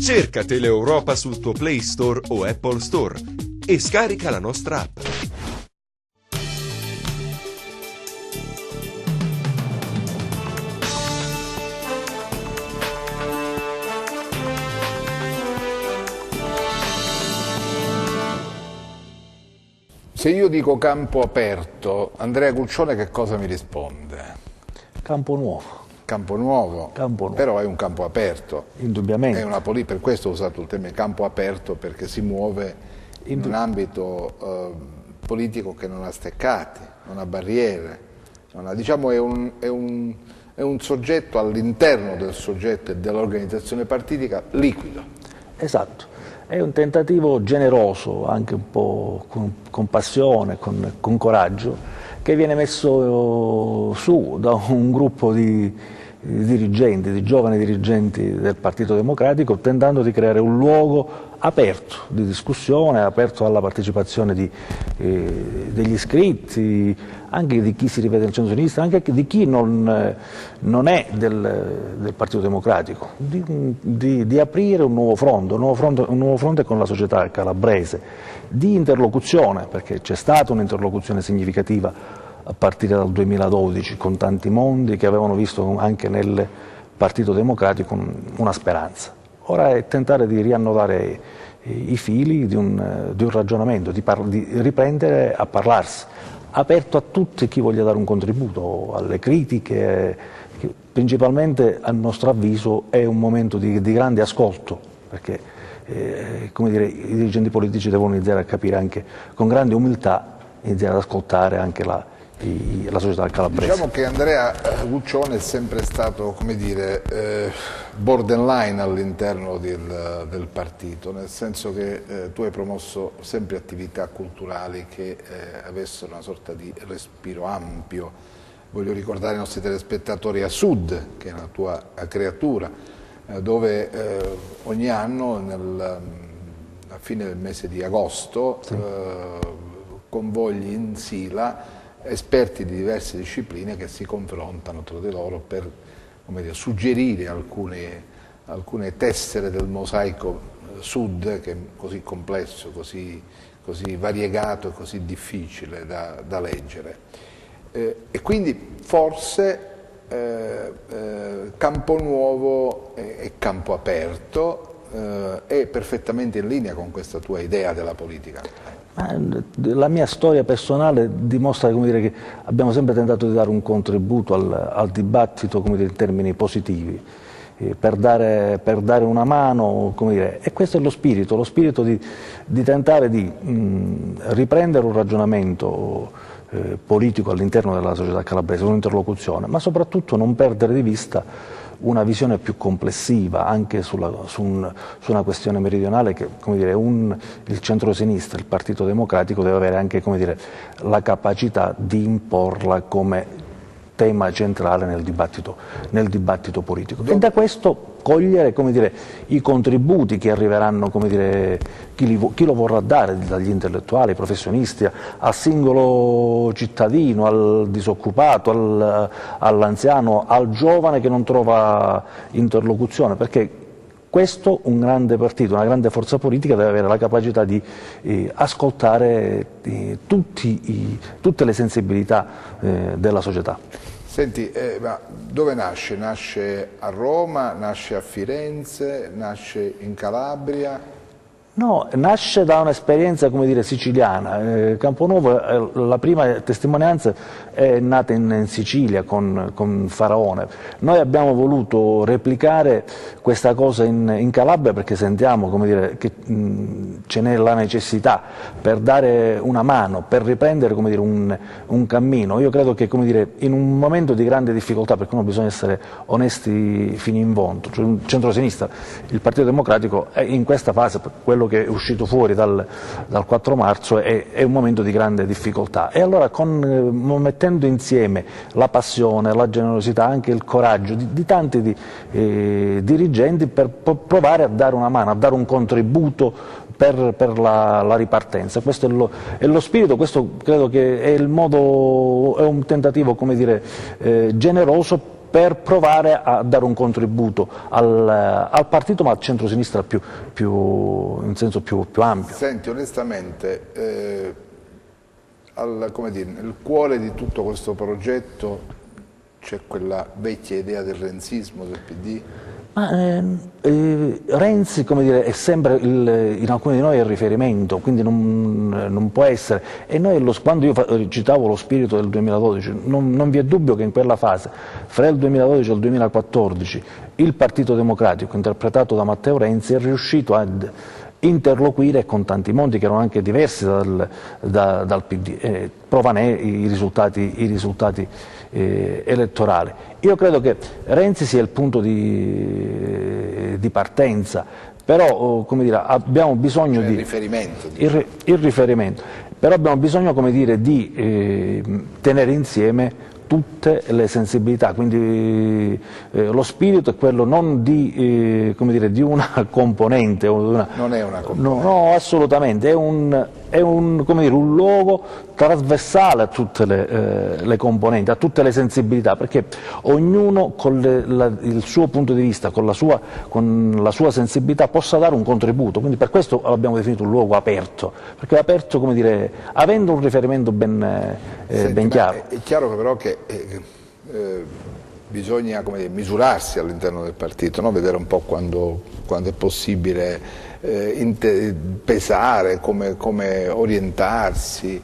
Cerca Teleeuropa sul tuo Play Store o Apple Store e scarica la nostra app. Se io dico campo aperto, Andrea Guccione che cosa mi risponde? Campo nuovo. Campo nuovo, però è un campo aperto. Indubbiamente. Per questo ho usato il termine campo aperto, perché si muove in un ambito politico che non ha steccati, non ha barriere, diciamo è un soggetto all'interno del soggetto e dell'organizzazione partitica liquido. Esatto. È un tentativo generoso, anche un po' con passione, con coraggio, che viene messo su da un gruppo di dirigenti, di giovani dirigenti del Partito Democratico, tentando di creare un luogo aperto di discussione, aperto alla partecipazione degli iscritti, anche di chi si rivede nel centro-sinistra, anche di chi non è del Partito Democratico, di aprire un nuovo fronte con la società calabrese, di interlocuzione, perché c'è stata un'interlocuzione significativa a partire dal 2012 con tanti mondi che avevano visto anche nel Partito Democratico una speranza. Ora è tentare di riannodare i fili di un ragionamento, di riprendere a parlarsi, aperto a tutti chi voglia dare un contributo, alle critiche, che principalmente a nostro avviso è un momento di grande ascolto, perché come dire, i dirigenti politici devono iniziare a capire anche con grande umiltà, iniziare ad ascoltare anche la società calabrese. Diciamo che Andrea Guccione è sempre stato, come dire, borderline all'interno del partito, nel senso che tu hai promosso sempre attività culturali che avessero una sorta di respiro ampio. Voglio ricordare ai nostri telespettatori a Sud, che è una tua creatura, dove ogni anno a fine del mese di agosto sì, convogli in Sila esperti di diverse discipline che si confrontano tra di loro per, come dire, suggerire alcune tessere del mosaico Sud, che è così complesso, così variegato e così difficile da leggere. E quindi forse campo nuovo e campo aperto è perfettamente in linea con questa tua idea della politica. La mia storia personale dimostra, come dire, che abbiamo sempre tentato di dare un contributo al dibattito, come dire, in termini positivi, per dare una mano, come dire, e questo è lo spirito di tentare di riprendere un ragionamento politico all'interno della società calabrese, un'interlocuzione, ma soprattutto non perdere di vista una visione più complessiva anche su una questione meridionale che, come dire, il centro-sinistra, il Partito Democratico deve avere anche, come dire, la capacità di imporla come tema centrale nel dibattito politico. E da questo cogliere, come dire, i contributi che arriveranno, come dire, chi lo vorrà dare, dagli intellettuali, ai professionisti, al singolo cittadino, al disoccupato, all'anziano, al giovane che non trova interlocuzione, perché questo un grande partito, una grande forza politica deve avere la capacità di ascoltare tutte le sensibilità della società. Senti, ma dove nasce? Nasce a Roma, nasce a Firenze, nasce in Calabria? No, nasce da un'esperienza, come dire, siciliana. Camponuovo, la prima testimonianza è nata in Sicilia con Faraone. Noi abbiamo voluto replicare questa cosa in Calabria perché sentiamo, come dire, che ce n'è la necessità per dare una mano, per riprendere, come dire, un cammino. Io credo che, come dire, in un momento di grande difficoltà, perché uno bisogna essere onesti fino in fondo, cioè il centro-sinistra, il Partito Democratico è in questa fase, quello che è uscito fuori dal 4 marzo è un momento di grande difficoltà, e allora mettendo insieme la passione, la generosità, anche il coraggio di tanti dirigenti per provare a dare una mano, a dare un contributo per la ripartenza. Questo è lo spirito, questo credo che è il modo, è un tentativo, come dire, generoso per provare a dare un contributo al partito, ma al centro-sinistra in senso più ampio. Senti, onestamente, come dire, nel cuore di tutto questo progetto c'è quella vecchia idea del renzismo, del PD? Ma, Renzi, come dire, è sempre in alcuni di noi il riferimento, quindi non può essere. E noi, quando io citavo lo spirito del 2012, non vi è dubbio che in quella fase, fra il 2012 e il 2014, il Partito Democratico, interpretato da Matteo Renzi, è riuscito ad interloquire con tanti mondi che erano anche diversi dal PD. Prova ne i risultati elettorali. Io credo che Renzi sia il punto di partenza, però come dire, abbiamo bisogno cioè di... Il riferimento. Però abbiamo bisogno, come dire, di tenere insieme tutte le sensibilità, quindi lo spirito è quello non di, come dire, di una componente. Non è una componente. No, assolutamente, è come dire, un luogo trasversale a tutte le componenti, a tutte le sensibilità, perché ognuno con il suo punto di vista, con la sua sensibilità possa dare un contributo, quindi per questo l'abbiamo definito un luogo aperto, perché è aperto, come dire, avendo un riferimento ben chiaro. È chiaro che però che bisogna, come dire, misurarsi all'interno del partito, no? Vedere un po' quando è possibile pesare, come orientarsi,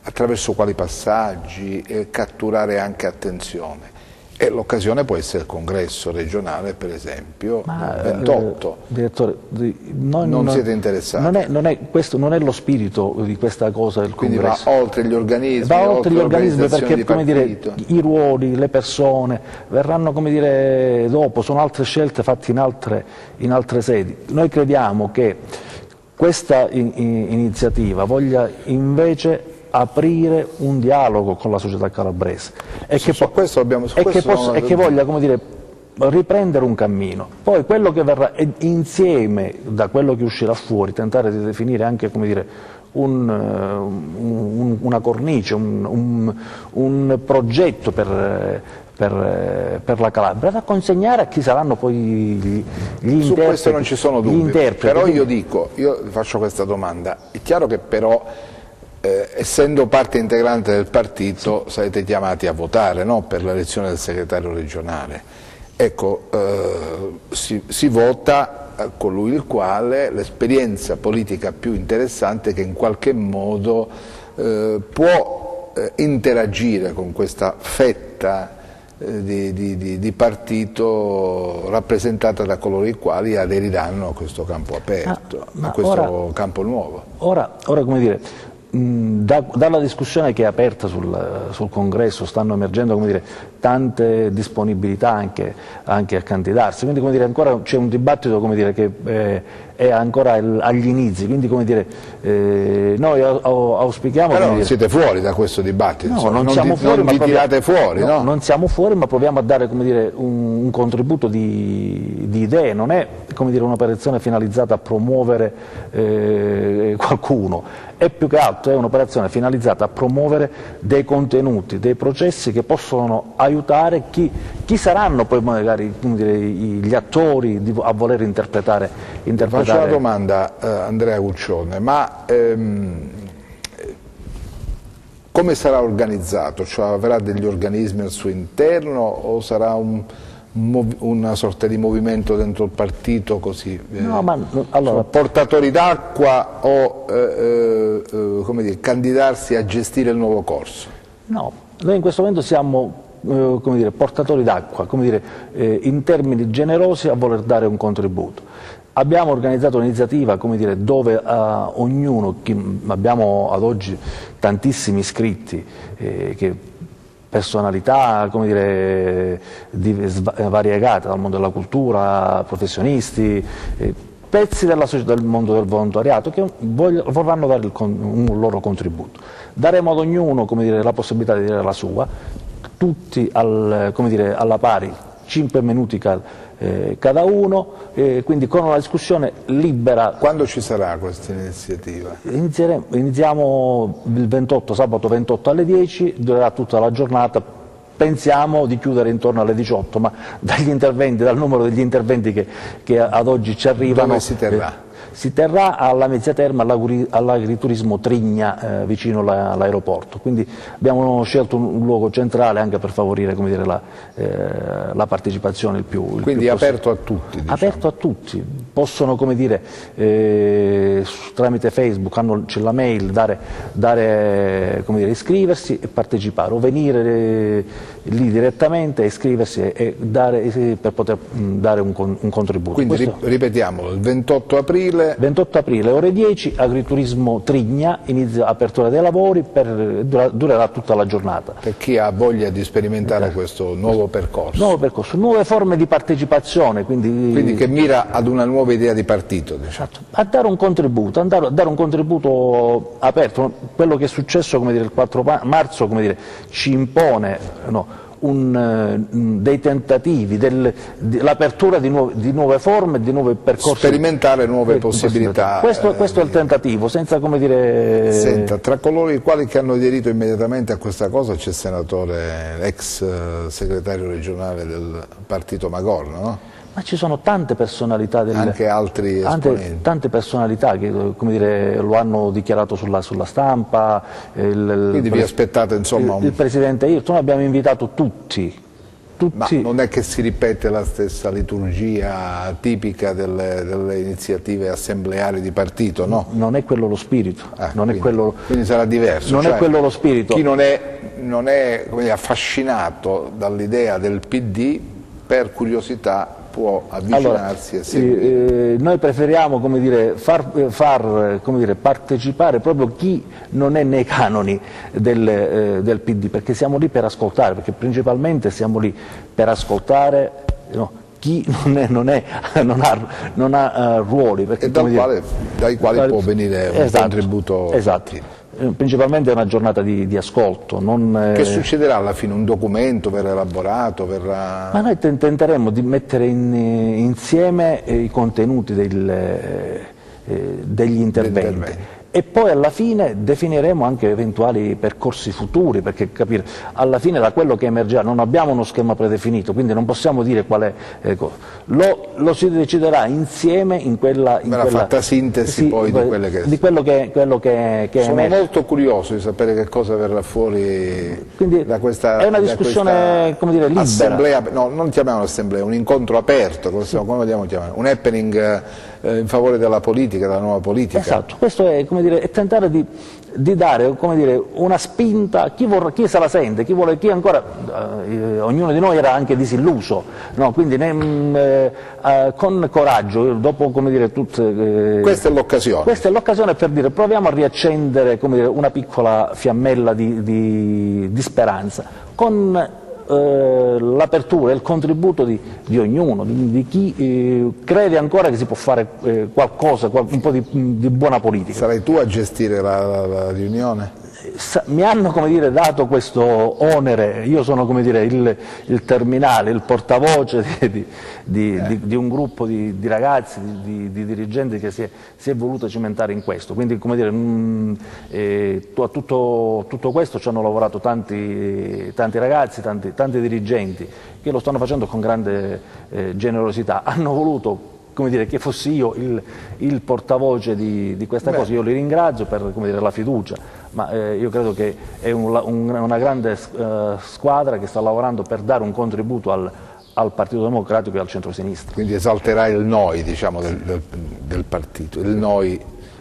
attraverso quali passaggi, catturare anche attenzione. E l'occasione può essere il congresso regionale, per esempio, il 28. Direttore, non siete interessati? Questo non è lo spirito di questa cosa del Quindi congresso. va oltre gli organismi, va oltre gli organismi, perché, come dire, partito. i ruoli, le persone verranno, come dire, dopo, sono altre scelte fatte in altre sedi. Noi crediamo che questa iniziativa voglia invece aprire un dialogo con la società calabrese e che voglia, come dire, riprendere un cammino. Poi quello che verrà, insieme, da quello che uscirà fuori, tentare di definire anche, come dire, una cornice, un progetto per la Calabria, da consegnare a chi saranno poi gli interpreti. Su questo non ci sono dubbi, però io faccio questa domanda, è chiaro che però essendo parte integrante del partito sarete chiamati a votare, no? Per l'elezione del segretario regionale. Ecco, si vota colui il quale l'esperienza politica più interessante, che in qualche modo può interagire con questa fetta di partito rappresentata da coloro i quali aderiranno a questo campo aperto, a questo campo nuovo. Ora, come dire, dalla discussione che è aperta sul congresso stanno emergendo, come dire, tante disponibilità anche a candidarsi, quindi, come dire, ancora c'è un dibattito, come dire, che è ancora agli inizi, quindi, come dire, noi auspichiamo... Però non siete fuori da questo dibattito, no, non siamo fuori, non vi tirate fuori, no? Non siamo fuori, ma proviamo a dare, come dire, un contributo di idee, non è, come dire, un'operazione finalizzata a promuovere qualcuno, è più che altro un'operazione finalizzata a promuovere dei contenuti, dei processi che possono aiutare chi saranno poi magari, come dire, gli attori a voler interpretare. Faccio una domanda, Andrea Guccione, ma come sarà organizzato? Cioè, avrà degli organismi al suo interno o sarà una sorta di movimento dentro il partito, così? No, ma allora, portatori d'acqua o come dire, candidarsi a gestire il nuovo corso? No, noi in questo momento siamo, come dire, portatori d'acqua, come dire, in termini generosi a voler dare un contributo. Abbiamo organizzato un'iniziativa, come dire, dove ognuno, abbiamo ad oggi tantissimi iscritti, personalità, come dire, variegate, dal mondo della cultura, professionisti, pezzi della società, del mondo del volontariato, che vorranno dare un loro contributo. Daremo ad ognuno, come dire, la possibilità di dire la sua, tutti come dire, alla pari, 5 minuti cada uno, quindi con una discussione libera. Quando ci sarà questa iniziativa? Iniziamo il 28, sabato 28 alle 10, durerà tutta la giornata, pensiamo di chiudere intorno alle 18, ma dagli interventi, dal numero degli interventi che ad oggi ci arrivano... Dove si terrà? Si terrà alla Mezzia Terme, all'agriturismo Trigna, vicino all'aeroporto. Quindi abbiamo scelto un luogo centrale anche per favorire, come dire, la partecipazione il più Quindi più aperto a tutti, diciamo. Aperto a tutti, possono, come dire, tramite Facebook, c'è la mail, come dire, iscriversi e partecipare, o venire lì direttamente, iscriversi per poter dare un contributo. Quindi ripetiamo, il 28 aprile... 28 aprile, ore 10, agriturismo Trigna, inizia apertura dei lavori, durerà tutta la giornata. Per chi ha voglia di sperimentare questo nuovo percorso. Nuovo percorso, nuove forme di partecipazione. Quindi che mira ad una nuova idea di partito. Diciamo. Esatto, a dare un contributo, aperto. Quello che è successo, come dire, il 4 marzo, come dire, ci impone... No, dei tentativi, l'apertura di nuove forme, di nuovi percorsi. Sperimentare nuove possibilità. Questo è il tentativo, senza, come dire... Senta, tra coloro i quali che hanno aderito immediatamente a questa cosa c'è il senatore, ex segretario regionale del partito Magorno, no? Ma ci sono tante personalità, anche altri esponenti. Tante personalità che, come dire, lo hanno dichiarato sulla stampa. Quindi vi aspettate, insomma, il presidente Ayrton, abbiamo invitato tutti. Ma non è che si ripete la stessa liturgia tipica delle iniziative assembleari di partito, no? Non è quello lo spirito. Quindi sarà diverso. Non è quello lo spirito. Chi non è affascinato dall'idea del PD, per curiosità può avvicinarsi e seguire. Noi preferiamo, come dire, far partecipare proprio chi non è nei canoni del PD, perché siamo lì per ascoltare, perché principalmente siamo lì per ascoltare, no, chi non ha ruoli. Perché, e dai quali può venire un contributo. Esatto. Principalmente è una giornata di ascolto. Che succederà alla fine? Un documento verrà elaborato? Ma noi tenteremo di mettere insieme i contenuti degli interventi. E poi alla fine definiremo anche eventuali percorsi futuri, perché capire, alla fine da quello che emergerà non abbiamo uno schema predefinito, quindi non possiamo dire qual è lo si deciderà insieme in quella fatta sintesi poi di quello che sono molto curioso di sapere che cosa verrà fuori. Quindi da questa è una discussione, come dire, libera. Assemblea, no, non chiamiamola assemblea, un incontro aperto, come vogliamo chiamare, un happening in favore della politica, della nuova politica. Esatto, questo è, come dire, è tentare di dare, come dire, una spinta a chi se la sente, chi ancora, ognuno di noi era anche disilluso, no? Quindi con coraggio, dopo, come dire, tutte... Questa è l'occasione. Questa è l'occasione per dire, proviamo a riaccendere, come dire, una piccola fiammella di speranza, con l'apertura e il contributo di ognuno, di chi crede ancora che si può fare qualcosa, un po' di buona politica. Sarai tu a gestire la riunione? Mi hanno, come dire, dato questo onere, io sono, come dire, il terminale, il portavoce di un gruppo di ragazzi, di dirigenti che si è voluto cimentare in questo, quindi, come dire, a tutto questo ci hanno lavorato tanti ragazzi, tanti dirigenti che lo stanno facendo con grande generosità, hanno voluto, come dire, che fossi io il portavoce di questa cosa. Io li ringrazio per, come dire, la fiducia, ma io credo che è una grande squadra che sta lavorando per dare un contributo al Partito Democratico e al centro-sinistra. Quindi esalterai il noi, diciamo, del partito, il noi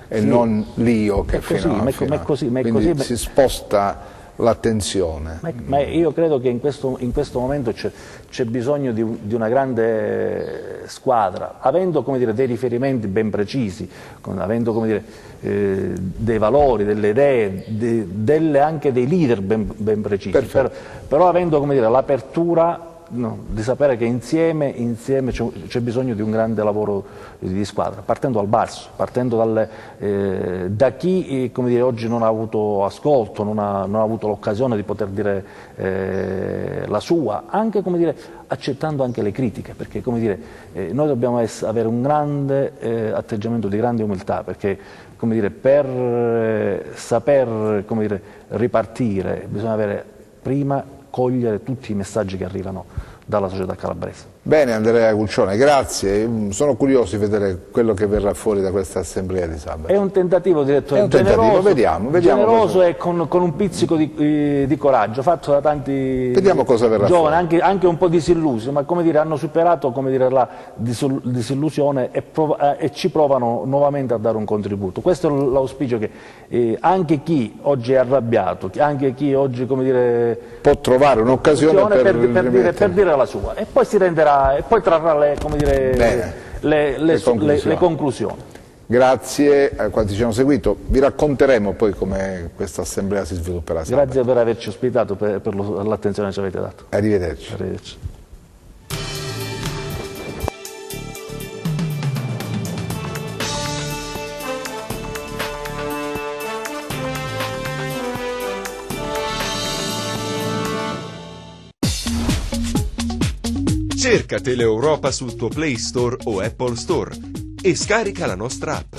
e non l'io che quindi si sposta l'attenzione. Ma io credo che in questo momento c'è bisogno di una grande squadra, avendo, come dire, dei riferimenti ben precisi, avendo, come dire, dei valori, delle idee, anche dei leader ben precisi, però avendo, come dire, l'apertura, no, di sapere che insieme c'è bisogno di un grande lavoro di squadra, partendo dal basso, partendo da chi, come dire, oggi non ha avuto ascolto, non ha avuto l'occasione di poter dire la sua, anche, come dire, accettando anche le critiche, perché, come dire, noi dobbiamo avere un grande atteggiamento di grande umiltà, perché, come dire, per saper, come dire, ripartire bisogna avere prima raccogliere tutti i messaggi che arrivano dalla società calabrese. Bene Andrea Guccione, grazie. Sono curioso di vedere quello che verrà fuori da questa assemblea di sabato. È un tentativo, direttore, generoso, vediamo generoso e con un pizzico di coraggio, fatto da tanti cosa verrà giovani, anche un po' disillusi, ma come dire, hanno superato la disillusione e ci provano nuovamente a dare un contributo. Questo è l'auspicio, che anche chi oggi è arrabbiato, anche chi oggi, come dire, può trovare un'occasione per dire la sua, e poi si renderà e poi trarrà le conclusioni. Grazie a quanti ci hanno seguito, vi racconteremo poi come questa assemblea si svilupperà. Grazie per averci ospitato, per l'attenzione che ci avete dato. Arrivederci. Arrivederci. Cerca Teleeuropa sul tuo Play Store o Apple Store e scarica la nostra app.